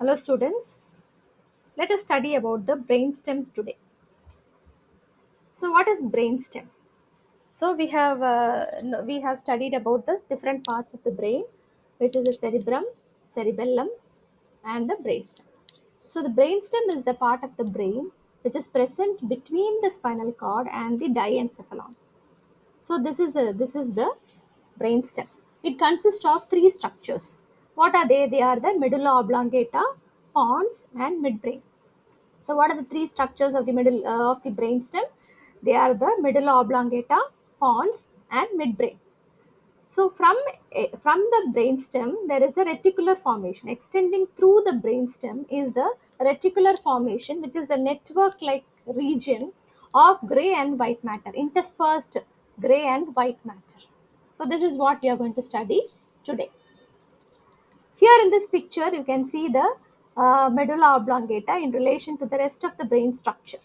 Hello students, let us study about the brainstem today. So what is brainstem? So we have studied about the different parts of the brain, which is the cerebrum, cerebellum, and the brainstem. So the brainstem is the part of the brain which is present between the spinal cord and the diencephalon. So this is the brainstem. It consists of three structures. What are they? They are the medulla oblongata, pons, and midbrain. So, what are the three structures of the middle of the brainstem? They are the medulla oblongata, pons, and midbrain. So, from the brainstem, there is a reticular formation extending through the brainstem. Is the reticular formation, which is a network-like region of gray and white matter, interspersed gray and white matter. So, this is what we are going to study today. Here in this picture, you can see the medulla oblongata in relation to the rest of the brain structure.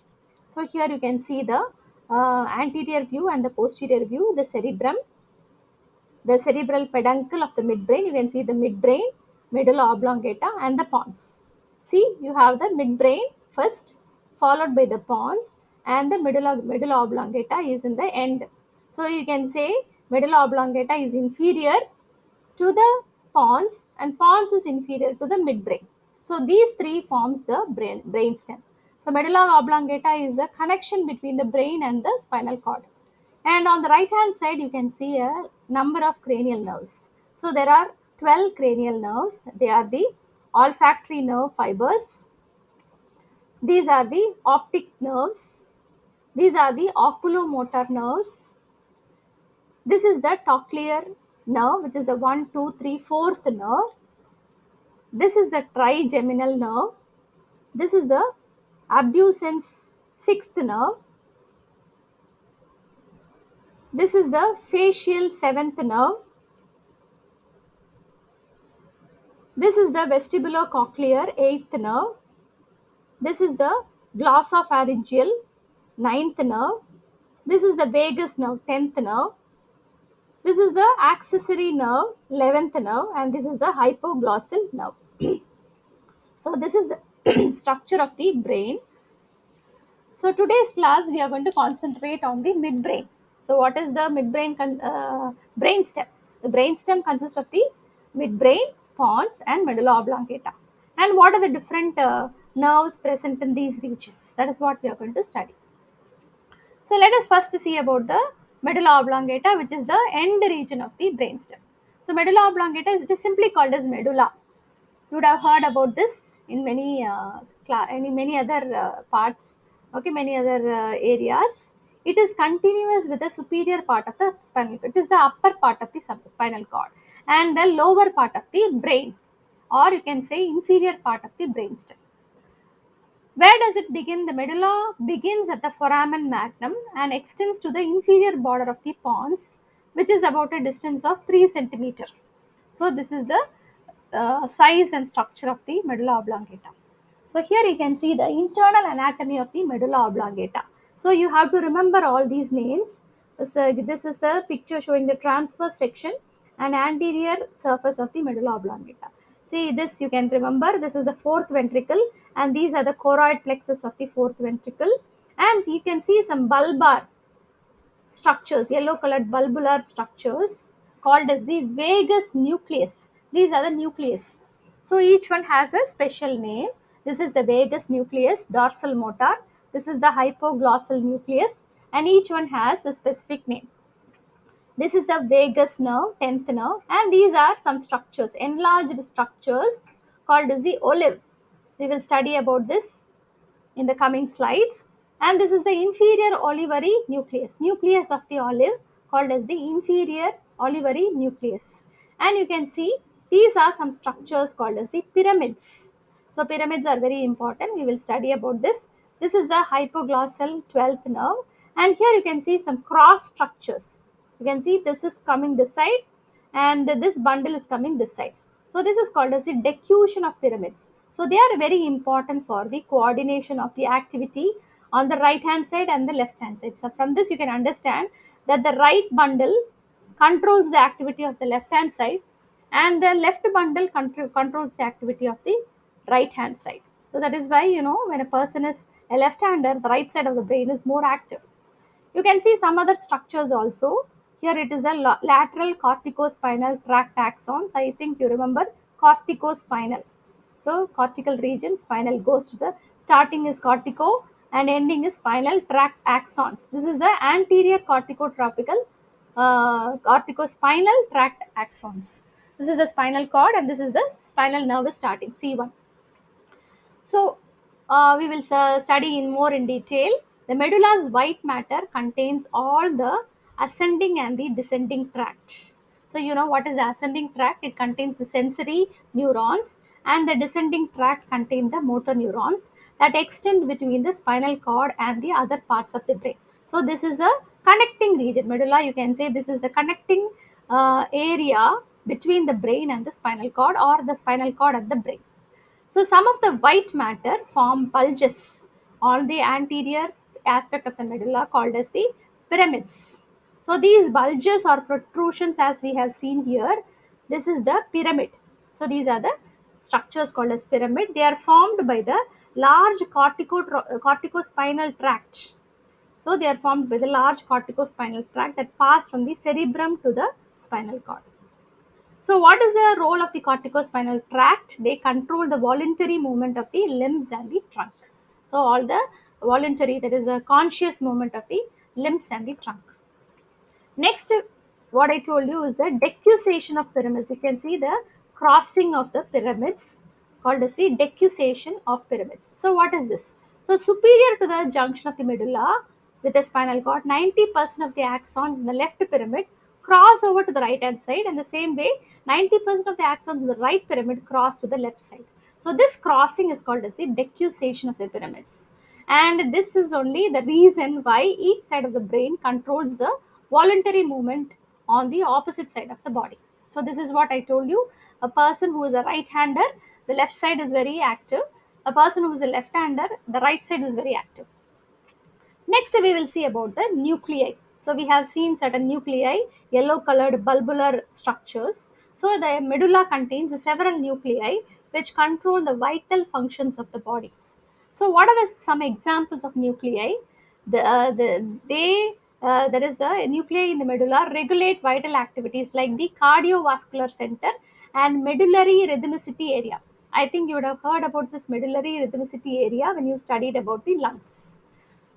So here you can see the anterior view and the posterior view, the cerebrum, the cerebral peduncle of the midbrain. You can see the midbrain, medulla oblongata, and the pons. See, you have the midbrain first, followed by the pons, and the medulla oblongata is in the end. So you can say medulla oblongata is inferior to the pons, and pons is inferior to the midbrain. So these three forms the brainstem. So medulla oblongata is the connection between the brain and the spinal cord. And on the right hand side, you can see a number of cranial nerves. So there are 12 cranial nerves. They are the olfactory nerve fibers. These are the optic nerves. These are the oculomotor nerves. This is the cochlear nerve, which is the 1, 2, 3, 4th nerve. This is the trigeminal nerve. This is the abducens sixth nerve. This is the facial seventh nerve. This is the vestibulocochlear eighth nerve. This is the glossopharyngeal ninth nerve. This is the vagus nerve 10th nerve. This is the accessory nerve 11th nerve, and this is the hypoglossal nerve. So this is the structure of the brain. So today's class we are going to concentrate on the midbrain. So what is the midbrain brainstem? The brainstem consists of the midbrain, pons, and medulla oblongata. And what are the different nerves present in these regions? That is what we are going to study. So let us first see about the medulla oblongata, which is the end region of the brainstem. So medulla oblongata it is simply called as medulla. You would have heard about this in many other parts, okay, many other areas. It is continuous with the superior part of the spinal cord. It is the upper part of the spinal cord and the lower part of the brain, or you can say inferior part of the brainstem. Where does it begin? The medulla begins at the foramen magnum and extends to the inferior border of the pons, which is about a distance of 3 centimeter. So this is the size and structure of the medulla oblongata. So here you can see the internal anatomy of the medulla oblongata. So you have to remember all these names. So this is the picture showing the transverse section and anterior surface of the medulla oblongata. See this, you can remember, this is the fourth ventricle, and these are the choroid plexus of the fourth ventricle, and you can see some bulbar structures, yellow colored bulbular structures called as the vagus nucleus. These are the nucleus. So each one has a special name. This is the vagus nucleus, dorsal motor. This is the hypoglossal nucleus, and each one has a specific name. This is the vagus nerve, 10th nerve, and these are some structures, enlarged structures called as the olive. We will study about this in the coming slides. And this is the inferior olivary nucleus of the olive, called as the inferior olivary nucleus. And you can see these are some structures called as the pyramids. So pyramids are very important. We will study about this. This is the hypoglossal 12th nerve, and here you can see some cross structures. You can see this is coming this side, and this bundle is coming this side. So this is called as the decution of pyramids. So they are very important for the coordination of the activity on the right hand side and the left hand side. So from this you can understand that the right bundle controls the activity of the left hand side, and the left bundle controls the activity of the right hand side. So that is why, when a person is a left hander, the right side of the brain is more active. You can see some other structures also. Here it is a lateral corticospinal tract axons. I think you remember corticospinal. So cortical region, spinal goes to the starting is cortico and ending is spinal tract axons. This is the anterior corticotropical corticospinal tract axons. This is the spinal cord and this is the spinal nerve is starting C1. So, we will study in more in detail. The medulla's white matter contains all the ascending and the descending tract. So, you know what is the ascending tract? It contains the sensory neurons, and the descending tract contains the motor neurons that extend between the spinal cord and the other parts of the brain. So, this is a connecting region. Medulla, you can say this is the connecting area between the brain and the spinal cord, or the spinal cord and the brain. So some of the white matter form bulges on the anterior aspect of the medulla called as the pyramids. So these bulges or protrusions, as we have seen here, this is the pyramid. So these are the structures called as pyramid. They are formed by the large corticospinal tract. So they are formed by the large corticospinal tract that pass from the cerebrum to the spinal cord. So, what is the role of the corticospinal tract? They control the voluntary movement of the limbs and the trunk. So, all the voluntary, that is the conscious movement of the limbs and the trunk. Next, what I told you is the decussation of pyramids. You can see the crossing of the pyramids called as the decussation of pyramids. So, what is this? So, superior to the junction of the medulla with the spinal cord, 90% of the axons in the left pyramid cross over to the right hand side, and the same way 90% of the axons in the right pyramid cross to the left side. So, this crossing is called as the decussation of the pyramids, and this is only the reason why each side of the brain controls the voluntary movement on the opposite side of the body. So this is what I told you. A person who is a right hander, the left side is very active. A person who is a left hander, the right side is very active. Next, we will see about the nuclei. So, we have seen certain nuclei, yellow colored bulbar structures. So, the medulla contains several nuclei which control the vital functions of the body. So, what are some examples of nuclei? There is the nuclei in the medulla regulate vital activities like the cardiovascular center and medullary rhythmicity area. I think you would have heard about this medullary rhythmicity area when you studied about the lungs.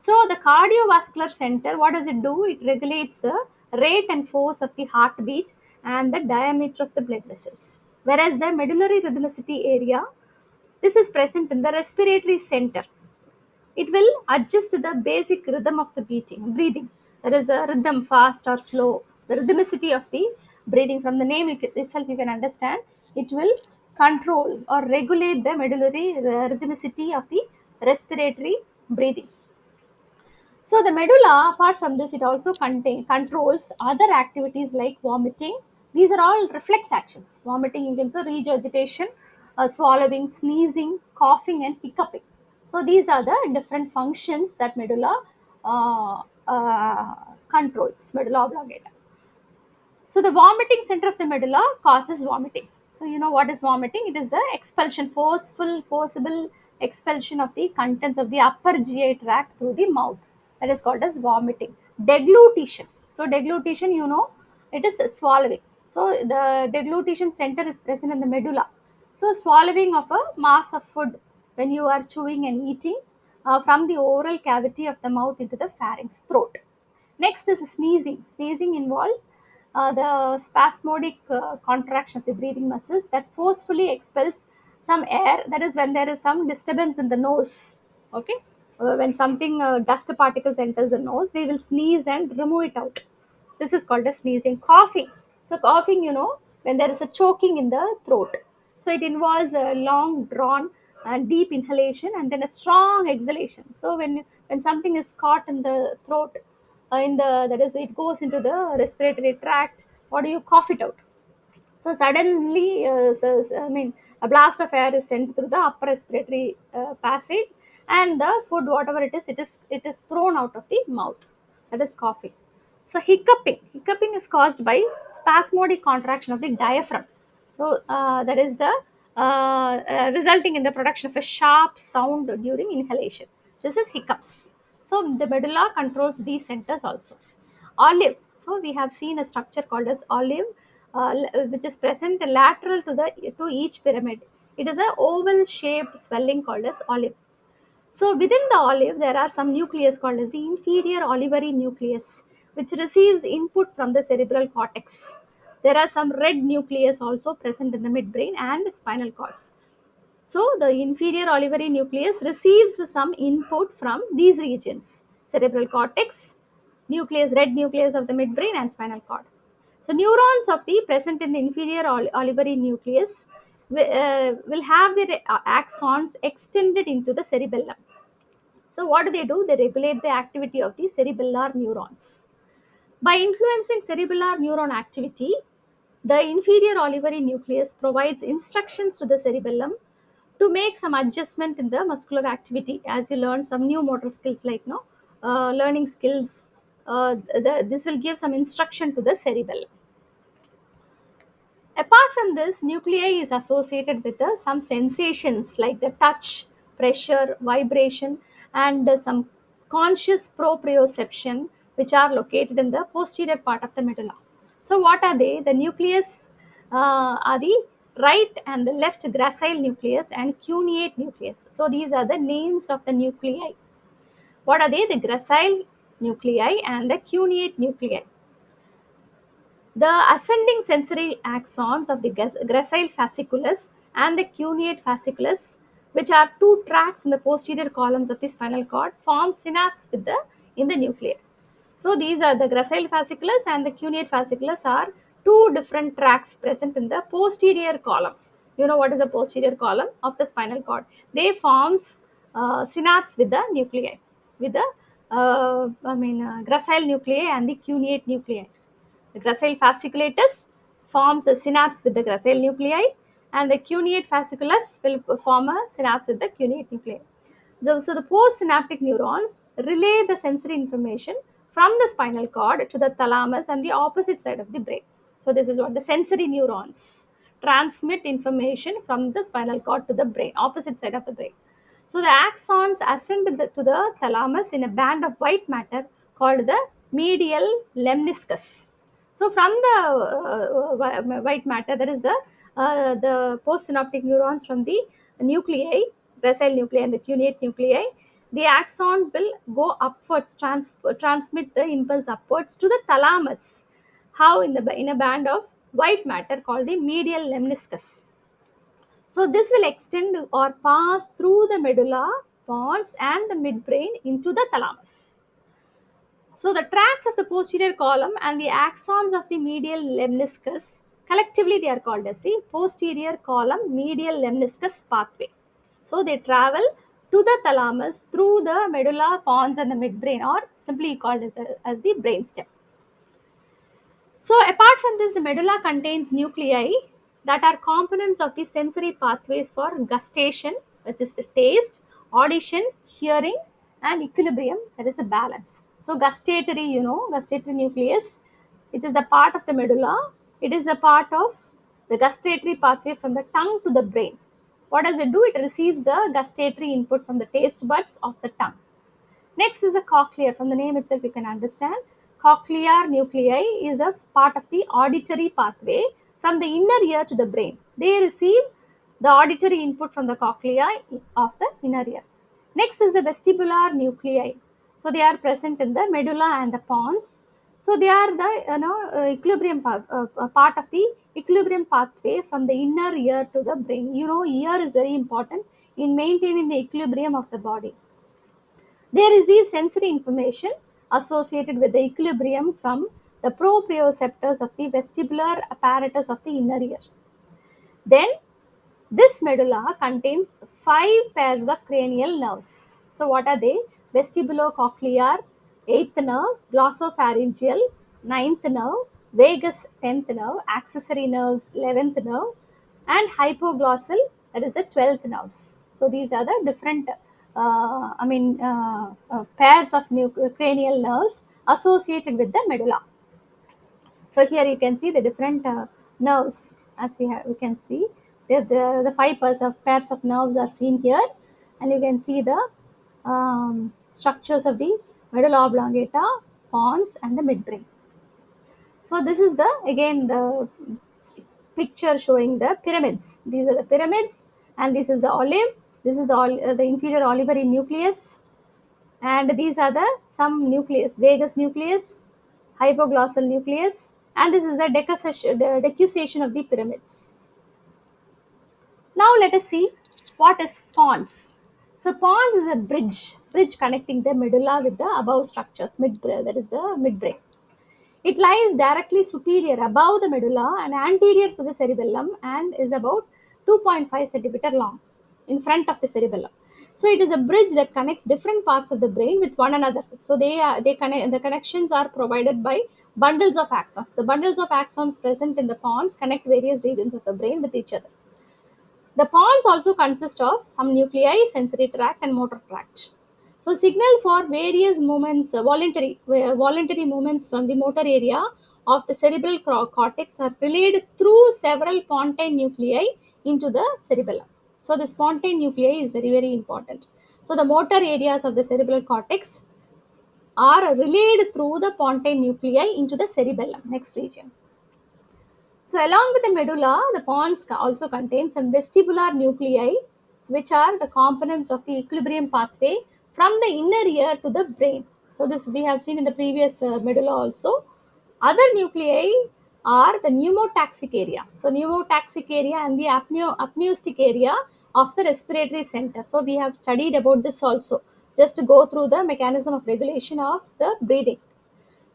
So the cardiovascular center, what does it do? It regulates the rate and force of the heartbeat and the diameter of the blood vessels. Whereas the medullary rhythmicity area, this is present in the respiratory center. It will adjust the basic rhythm of the breathing. There is a rhythm, fast or slow. The rhythmicity of the breathing, from the name itself, you can understand. It will control or regulate the medullary rhythmicity of the respiratory breathing. So the medulla, apart from this, it also controls other activities like vomiting. These are all reflex actions. Vomiting, you can say regurgitation, swallowing, sneezing, coughing, and hiccuping. So these are the different functions that medulla uh, controls, medulla oblongata. So the vomiting center of the medulla causes vomiting. So you know what is vomiting? It is the expulsion, forcible expulsion of the contents of the upper GI tract through the mouth. That is called as vomiting. Deglutition. So deglutition, it is swallowing. So the deglutition center is present in the medulla. So swallowing of a mass of food when you are chewing and eating from the oral cavity of the mouth into the pharynx, throat. Next is sneezing. Sneezing involves the spasmodic contraction of the breathing muscles that forcefully expels some air. That is when there is some disturbance in the nose. Okay, when something dust particles enters the nose, we will sneeze and remove it out. This is called as sneezing. Coughing. So coughing, when there is a choking in the throat. So it involves a long, drawn, and deep inhalation and then a strong exhalation. So when something is caught in the throat, in the that is it goes into the respiratory tract. What do you cough it out? So suddenly, I mean, a blast of air is sent through the upper respiratory passage, and the food, whatever it is thrown out of the mouth. That is coughing. So hiccuping. Hiccuping is caused by spasmodic contraction of the diaphragm. So that is the resulting in the production of a sharp sound during inhalation. This is hiccups. So the medulla controls these centers also. Olive. So we have seen a structure called as olive, which is present lateral to each pyramid. It is an oval shaped swelling called as olive. So within the olive, there are some nucleus called as the inferior olivary nucleus, which receives input from the cerebral cortex. There are some red nucleus also present in the midbrain and spinal cords. So the inferior olivary nucleus receives some input from these regions: cerebral cortex, nucleus, red nucleus of the midbrain, and spinal cord. So neurons of the present in the inferior olivary nucleus will have their axons extended into the cerebellum. So what do? They regulate the activity of the cerebellar neurons. By influencing cerebellar neuron activity, the inferior olivary nucleus provides instructions to the cerebellum to make some adjustment in the muscular activity. As you learn some new motor skills like no learning skills, this will give some instruction to the cerebellum. Apart from this, nuclei is associated with some sensations like the touch, pressure, vibration, and some conscious proprioception, which are located in the posterior part of the medulla. So, what are they? The nucleus are the right and the left gracile nucleus and cuneate nucleus. So, these are the names of the nuclei. What are they? The gracile nuclei and the cuneate nuclei. The ascending sensory axons of the gracile fasciculus and the cuneate fasciculus, which are two tracts in the posterior columns of the spinal cord, form synapse in the nucleus. So these are the gracile fasciculus and the cuneate fasciculus are two different tracts present in the posterior column. You know what is the posterior column of the spinal cord? They forms synapse with the nuclei, with the gracile nuclei and the cuneate nuclei. The gracile fasciculatus forms a synapse with the gracile nuclei, and the cuneate fasciculus will form a synapse with the cuneate nuclei. So the postsynaptic neurons relay the sensory information from the spinal cord to the thalamus and the opposite side of the brain. So this is what the sensory neurons transmit information from the spinal cord to the brain, opposite side of the brain. So the axons ascend to the thalamus in a band of white matter called the medial lemniscus. So from the white matter, there is the postsynaptic neurons from the nuclei, gracile nuclei and the cuneate nuclei. The axons will go upwards, transmit the impulse upwards to the thalamus. How? In a band of white matter called the medial lemniscus. So this will extend or pass through the medulla, pons, and the midbrain into the thalamus. So the tracts of the posterior column and the axons of the medial lemniscus, collectively they are called as the posterior column medial lemniscus pathway. So they travel to the thalamus through the medulla, pons, and the midbrain, or simply called as the brainstem. So apart from this, the medulla contains nuclei that are components of the sensory pathways for gustation, which is the taste, audition, hearing, and equilibrium, that is a balance. So gustatory, gustatory nucleus, which is a part of the medulla, it is a part of the gustatory pathway from the tongue to the brain. What does it do? It receives the gustatory input from the taste buds of the tongue. Next is a cochlear. From the name itself, you can understand. Cochlear nuclei is a part of the auditory pathway from the inner ear to the brain. They receive the auditory input from the cochlea of the inner ear. Next is the vestibular nuclei. So they are present in the medulla and the pons. So they are the equilibrium part of the equilibrium pathway from the inner ear to the brain. Ear is very important in maintaining the equilibrium of the body. They receive sensory information associated with the equilibrium from the proprioceptors of the vestibular apparatus of the inner ear. Then, this medulla contains 5 pairs of cranial nerves. So, what are they? Vestibulocochlear, 8th nerve, glossopharyngeal, 9th nerve, vagus, 10th nerve, accessory nerves, 11th nerve, and hypoglossal, that is the 12th nerves. So, these are the different pairs of cranial nerves associated with the medulla. So here you can see the different nerves, as we can see. The five pairs of nerves are seen here, and you can see the structures of the medulla oblongata, pons, and the midbrain. So this is the again the picture showing the pyramids. These are the pyramids, and this is the olive. This is the inferior olivary nucleus, and these are the some nucleus, vagus nucleus, hypoglossal nucleus, and this is the decussation of the pyramids. Now let us see what is pons. So pons is a bridge connecting the medulla with the above structures, that is the midbrain. It lies directly superior above the medulla and anterior to the cerebellum and is about 2.5 centimeter long in front of the cerebellum. So it is a bridge that connects different parts of the brain with one another. So they connect, the connections are provided by bundles of axons. The bundles of axons present in the pons connect various regions of the brain with each other. The pons also consist of some nuclei, sensory tract, and motor tract. So, signal for various movements, voluntary movements from the motor area of the cerebral cortex are relayed through several pontine nuclei into the cerebellum. So, the pontine nuclei is very, very important. So, the motor areas of the cerebral cortex are relayed through the pontine nuclei into the cerebellum, next region. So, along with the medulla, the pons also contain some vestibular nuclei, which are the components of the equilibrium pathway from the inner ear to the brain. So, this we have seen in the previous medulla also. Other nuclei are the pneumotaxic area. So, pneumotaxic area and the apneustic area of the respiratory center. So, we have studied about this also, just to go through the mechanism of regulation of the breathing.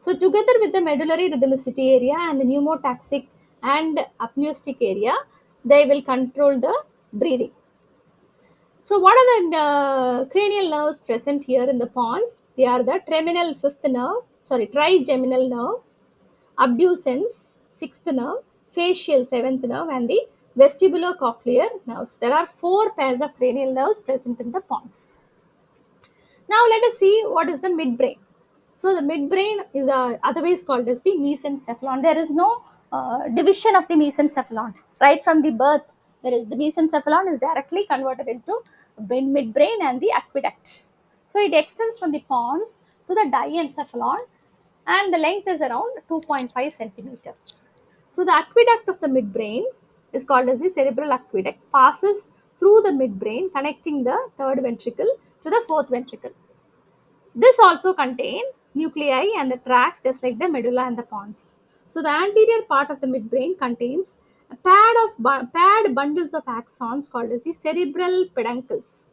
So together with the medullary rhythmicity area and the pneumotaxic and apneustic area, they will control the breathing. So what are the cranial nerves present here in the pons? They are the trigeminal nerve, abducens, sixth nerve, facial, seventh nerve, and the vestibulocochlear nerves. There are four pairs of cranial nerves present in the pons. Now let us see what is the midbrain. So the midbrain is otherwise called as the mesencephalon. There is no division of the mesencephalon. Right from the birth, there is the mesencephalon is directly converted into midbrain and the aqueduct. So it extends from the pons to the diencephalon, and the length is around 2.5 centimeter. So the aqueduct of the midbrain is called as the cerebral aqueduct, passes through the midbrain connecting the third ventricle to the fourth ventricle. This also contain nuclei and the tracts just like the medulla and the pons. So the anterior part of the midbrain contains a pad bundles of axons called as the cerebral peduncles.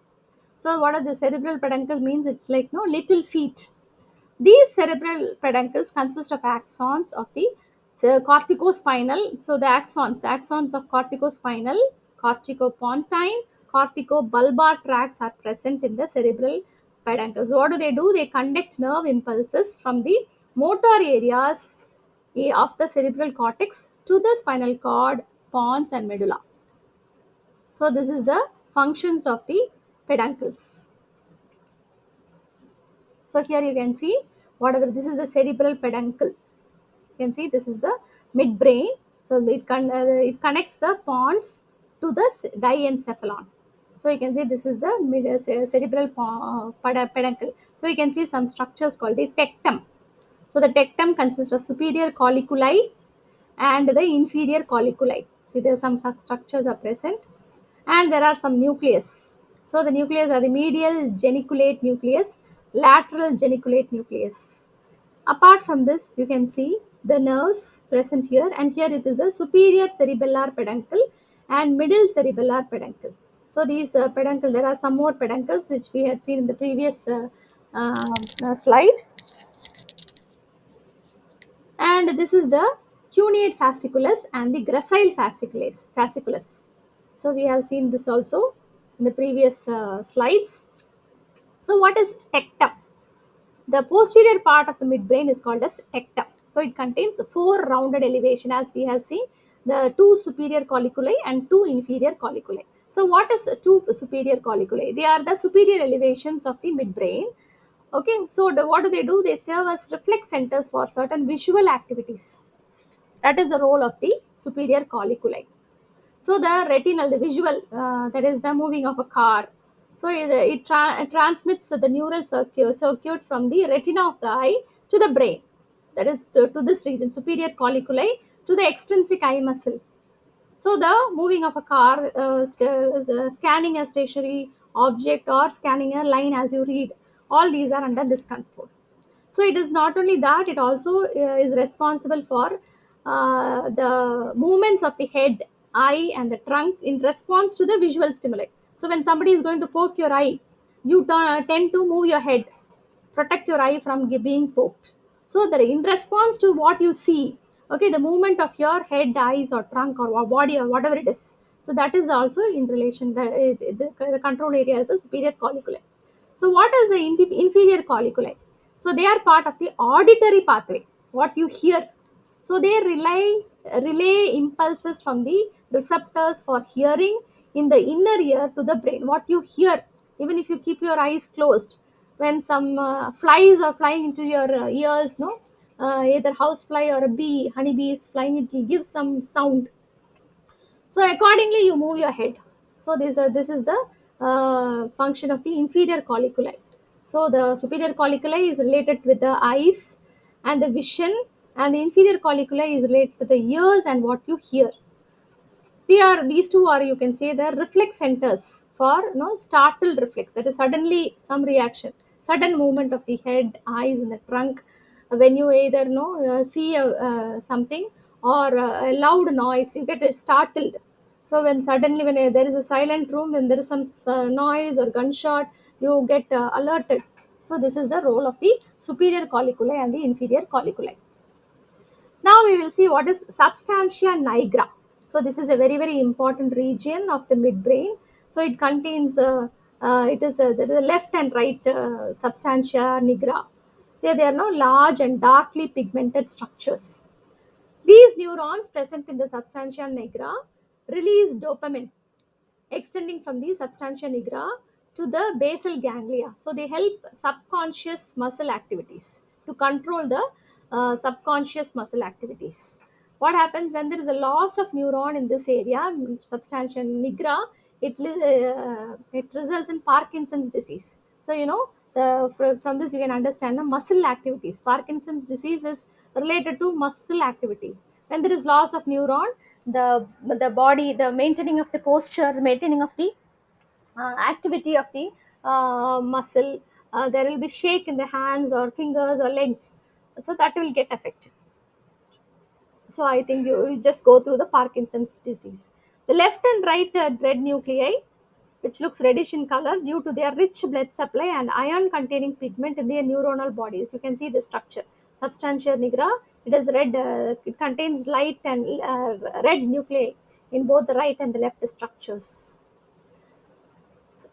So what are the cerebral peduncle means? It's like no little feet. These cerebral peduncles consist of axons of the corticospinal. So the axons of corticospinal, corticopontine, corticobulbar tracts are present in the cerebral peduncles. What do? They conduct nerve impulses from the motor areas of the cerebral cortex to the spinal cord, pons, and medulla. So this is the functions of the peduncles. So here you can see this is the cerebral peduncle. You can see this is the midbrain. So it connects the pons to the diencephalon. So you can see this is the cerebral peduncle. So you can see some structures called the tectum. So the tectum consists of superior colliculi and the inferior colliculi. See there are some such structures are present, and there are some nucleus. So the nucleus are the medial geniculate nucleus, lateral geniculate nucleus. Apart from this, you can see the nerves present here, and here it is the superior cerebellar peduncle and middle cerebellar peduncle. So these peduncle, there are some more peduncles which we had seen in the previous slide, and this is the cuneate fasciculus and the gracile fasciculus. So we have seen this also in the previous slides. So what is tectum? The posterior part of the midbrain is called as tectum. So it contains four rounded elevation, as we have seen, the two superior colliculi and two inferior colliculi. So what is two superior colliculi? They are the superior elevations of the midbrain. Okay, so what do? They serve as reflex centers for certain visual activities. That is the role of the superior colliculi. So the retinal, the visual, that is the moving of a car. So it transmits the neural circuit from the retina of the eye to the brain, that is to this region, superior colliculi, to the extrinsic eye muscle. So the moving of a car, scanning a stationary object or scanning a line as you read, all these are under this control. So it is not only that, it also is responsible for the movements of the head, eye, and the trunk in response to the visual stimuli. So when somebody is going to poke your eye, you tend to move your head, protect your eye from being poked. So that in response to what you see, okay, the movement of your head, eyes, or trunk, or body, or whatever it is. So that is also in relation. The control area is a superior colliculi. So what is the inferior colliculi? So they are part of the auditory pathway. What you hear. So they relay impulses from the receptors for hearing in the inner ear to the brain. What you hear, even if you keep your eyes closed, when some flies are flying into your ears, no, either house fly or a bee, honeybee is flying, it will give some sound. So accordingly you move your head. So this is the function of the inferior colliculi. So the superior colliculi is related with the eyes and the vision, and the inferior colliculi is related to the ears and what you hear. These two are, you can say, the reflex centers for, startled reflex, that is suddenly some reaction, sudden movement of the head, eyes, and the trunk, when you either see something, or a loud noise, you get startled. So when suddenly, when there is a silent room, when there is some noise or gunshot, you get alerted. So this is the role of the superior colliculi and the inferior colliculi. Now we will see what is substantia nigra. So this is a very very important region of the midbrain. So it contains there is a left and right substantia nigra. So they are now large and darkly pigmented structures. These neurons present in the substantia nigra release dopamine, extending from the substantia nigra to the basal ganglia. So they help subconscious muscle activities, to control the subconscious muscle activities. What happens when there is a loss of neuron in this area, substantia nigra? It results in Parkinson's disease. So from this you can understand the muscle activities. Parkinson's disease is related to muscle activity. When there is loss of neuron, the body, the maintaining of the posture, the maintaining of the activity of the muscle, there will be shake in the hands or fingers or legs, so that will get affected. So I think you just go through the Parkinson's disease. The left and right red nuclei, which looks reddish in color due to their rich blood supply and iron containing pigment in their neuronal bodies. You can see the structure. Substantia nigra, it is red, it contains light and red nuclei in both the right and the left structures.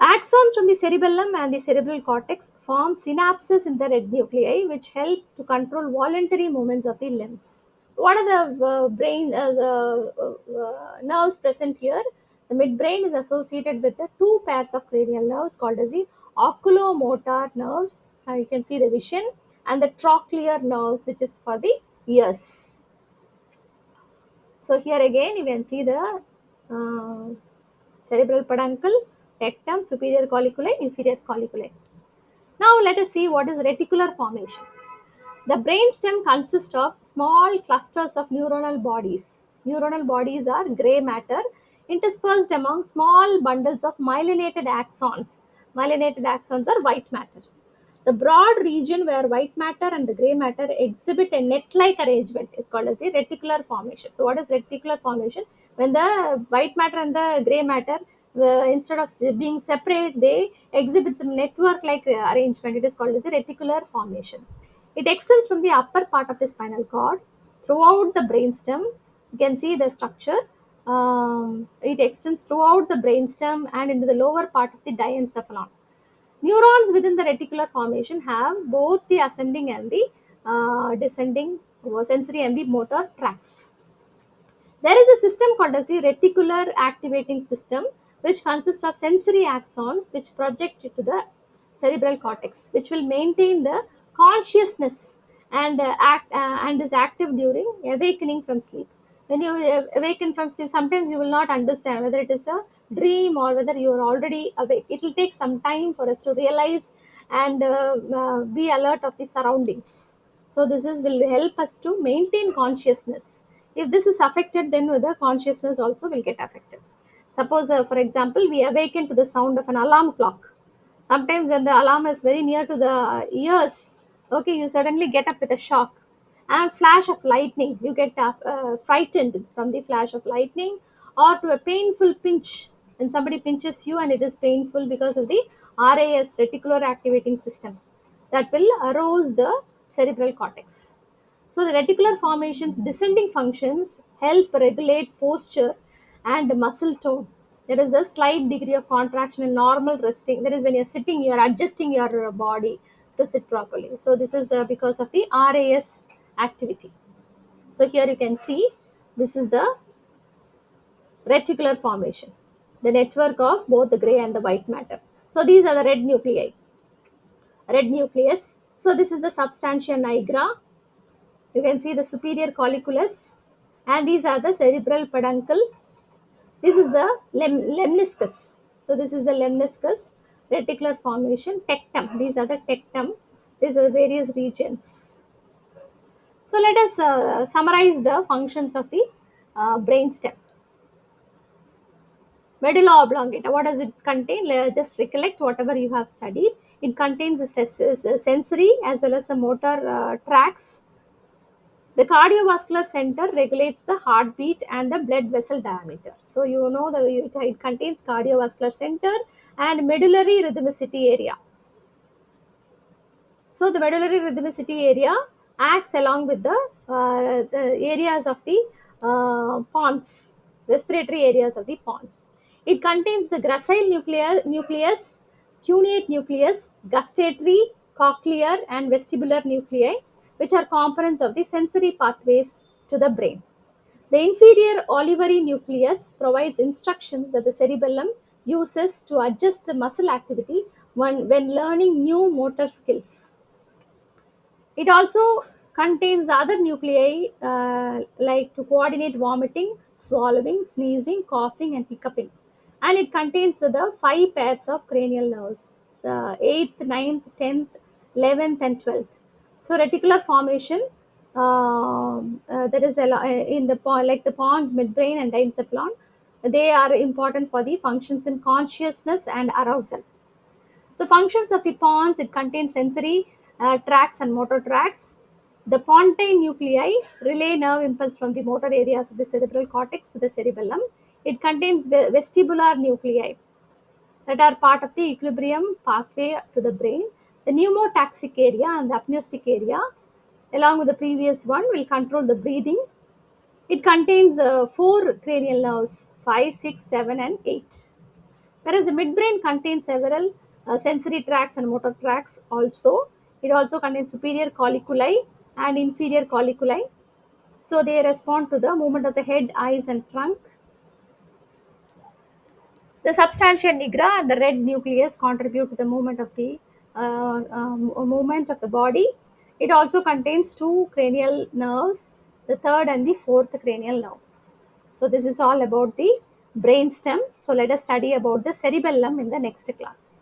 Axons from the cerebellum and the cerebral cortex form synapses in the red nuclei, which help to control voluntary movements of the limbs. What are the nerves present here? The midbrain is associated with the two pairs of cranial nerves called as the oculomotor nerves. You can see the vision, and the trochlear nerves, which is for the ears. So here again you can see the uh, cerebral peduncle, rectum, superior colliculi, inferior colliculi. Now let us see what is reticular formation. The brainstem consists of small clusters of neuronal bodies. Neuronal bodies are gray matter interspersed among small bundles of myelinated axons. Myelinated axons are white matter. The broad region where white matter and the gray matter exhibit a net-like arrangement is called as a reticular formation. So what is reticular formation? When the white matter and the gray matter, instead of being separate, they exhibit some network-like arrangement. It is called as a reticular formation. It extends from the upper part of the spinal cord throughout the brainstem. You can see the structure. It extends throughout the brainstem and into the lower part of the diencephalon. Neurons within the reticular formation have both the ascending and the descending sensory and the motor tracts. There is a system called as the reticular activating system, which consists of sensory axons which project to the cerebral cortex, which will maintain the consciousness and is active during awakening from sleep. When you awaken from sleep, sometimes you will not understand whether it is a dream or whether you are already awake. It will take some time for us to realize and be alert of the surroundings. So this is will help us to maintain consciousness. If this is affected, then the consciousness also will get affected. Suppose, for example, we awaken to the sound of an alarm clock. Sometimes when the alarm is very near to the ears, okay, you suddenly get up with a shock. And flash of lightning, you get frightened from the flash of lightning, or to a painful pinch when somebody pinches you and it is painful because of the RAS, reticular activating system, that will arouse the cerebral cortex. So the reticular formation's descending functions help regulate posture and muscle tone. There is a slight degree of contraction in normal resting. That is, when you're sitting, you're adjusting your body to sit properly. So this is because of the RAS activity. So here you can see this is the reticular formation, the network of both the gray and the white matter. So these are the red nuclei, red nucleus. So this is the substantia nigra. You can see the superior colliculus, and these are the cerebral peduncle. This is the lemniscus. So this is the lemniscus, reticular formation, tectum. These are the tectum. These are the various regions. So let us summarize the functions of the brainstem. Medulla oblongata. What does it contain? Just recollect whatever you have studied. It contains the sensory as well as the motor tracts. The cardiovascular center regulates the heartbeat and the blood vessel diameter. So you know it contains cardiovascular center and medullary rhythmicity area. So the medullary rhythmicity area acts along with the areas of the pons, respiratory areas of the pons. It contains the gracile nucleus, cuneate nucleus, gustatory, cochlear, and vestibular nuclei, which are components of the sensory pathways to the brain. The inferior olivary nucleus provides instructions that the cerebellum uses to adjust the muscle activity when learning new motor skills. It also contains other nuclei like to coordinate vomiting, swallowing, sneezing, coughing, and hiccuping. And it contains the five pairs of cranial nerves, 8th, 9th, 10th, 11th, and 12th. So reticular formation, there is in the like the pons, midbrain, and diencephalon. They are important for the functions in consciousness and arousal. The functions of the pons, it contains sensory tracts and motor tracts. The pontine nuclei relay nerve impulse from the motor areas of the cerebral cortex to the cerebellum. It contains vestibular nuclei that are part of the equilibrium pathway to the brain. The pneumotaxic area and the apneustic area, along with the previous one, will control the breathing. It contains four cranial nerves, 5, 6, 7, and 8. Whereas the midbrain contains several sensory tracts and motor tracts also. It also contains superior colliculi and inferior colliculi. So they respond to the movement of the head, eyes, and trunk. The substantia nigra and the red nucleus contribute to the movement of the movement of the body. It also contains two cranial nerves, the third and the fourth cranial nerve. So this is all about the brainstem. So let us study about the cerebellum in the next class.